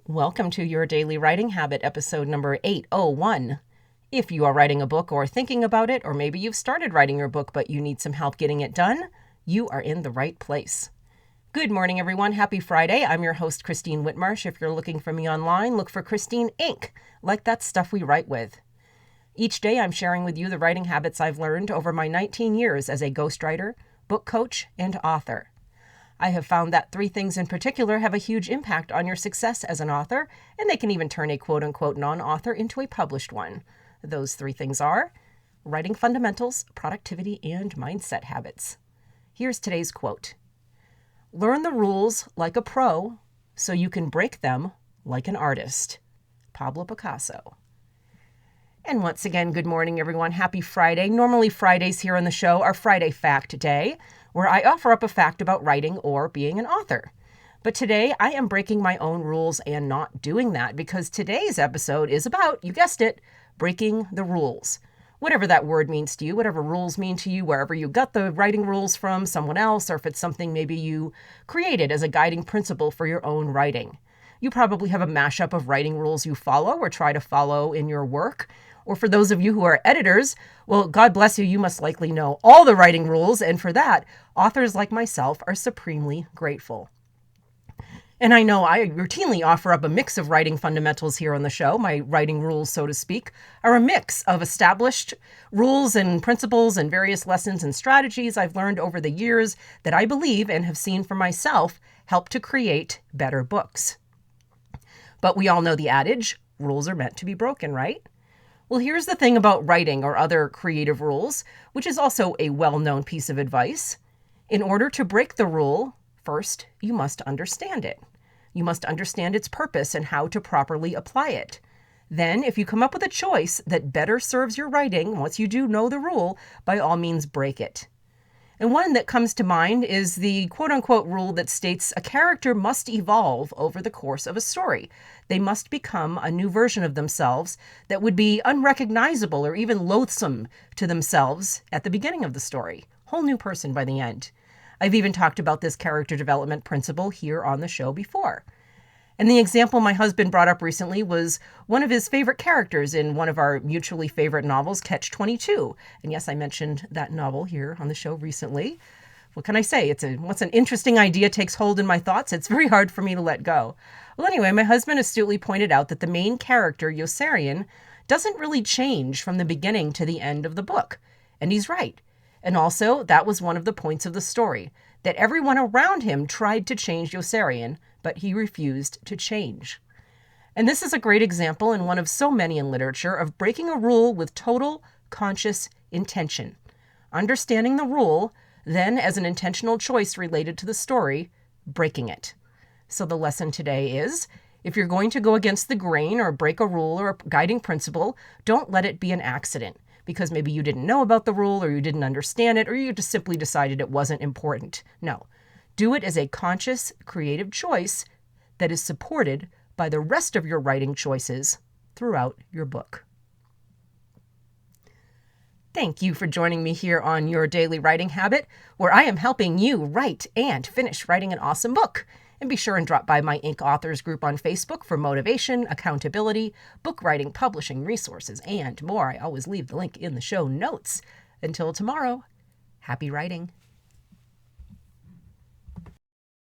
Welcome to your Daily Writing Habit, episode number 801. If you are writing a book or thinking about it, or maybe you've started writing your book but you need some help getting it done, you are in the right place. Good morning, everyone. Happy Friday. I'm your host, Christine Whitmarsh. If you're looking for me online, look for Christine Inc., like that stuff we write with. Each day, I'm sharing with you the writing habits I've learned over my 19 years as a ghostwriter, book coach, and author. I have found that three things in particular have a huge impact on your success as an author, and they can even turn a quote-unquote non-author into a published one. Those three things are writing fundamentals, productivity, and mindset habits. Here's today's quote. Learn the rules like a pro so you can break them like an artist. Pablo Picasso. And once again, good morning, everyone. Happy Friday. Normally Fridays here on the show are Friday Fact Day, where I offer up a fact about writing or being an author. But today I am breaking my own rules and not doing that because today's episode is about, you guessed it, breaking the rules. Whatever that word means to you, whatever rules mean to you, wherever you got the writing rules from, someone else, or if it's something maybe you created as a guiding principle for your own writing. You probably have a mashup of writing rules you follow or try to follow in your work. Or for those of you who are editors, well, God bless you, you must likely know all the writing rules, and for that, authors like myself are supremely grateful. And I know I routinely offer up a mix of writing fundamentals here on the show. My writing rules, so to speak, are a mix of established rules and principles and various lessons and strategies I've learned over the years that I believe and have seen for myself help to create better books. But we all know the adage, rules are meant to be broken, right? Well, here's the thing about writing or other creative rules, which is also a well-known piece of advice. In order to break the rule, first, you must understand it. You must understand its purpose and how to properly apply it. Then, if you come up with a choice that better serves your writing, once you do know the rule, by all means break it. And one that comes to mind is the quote-unquote rule that states a character must evolve over the course of a story. They must become a new version of themselves that would be unrecognizable or even loathsome to themselves at the beginning of the story. Whole new person by the end. I've even talked about this character development principle here on the show before. And the example my husband brought up recently was one of his favorite characters in one of our mutually favorite novels, Catch-22. And yes, I mentioned that novel here on the show recently. What can I say? Once an interesting idea takes hold in my thoughts, it's very hard for me to let go. Well, anyway, my husband astutely pointed out that the main character, Yossarian, doesn't really change from the beginning to the end of the book. And he's right. And also, that was one of the points of the story, that everyone around him tried to change Yossarian, but he refused to change. And this is a great example, and one of so many in literature, of breaking a rule with total conscious intention. Understanding the rule, then as an intentional choice related to the story, breaking it. So the lesson today is, if you're going to go against the grain or break a rule or a guiding principle, don't let it be an accident, because maybe you didn't know about the rule or you didn't understand it or you just simply decided it wasn't important. No. Do it as a conscious, creative choice that is supported by the rest of your writing choices throughout your book. Thank you for joining me here on Your Daily Writing Habit, where I am helping you write and finish writing an awesome book. And be sure and drop by my Inc. Authors group on Facebook for motivation, accountability, book writing, publishing resources, and more. I always leave the link in the show notes. Until tomorrow, happy writing.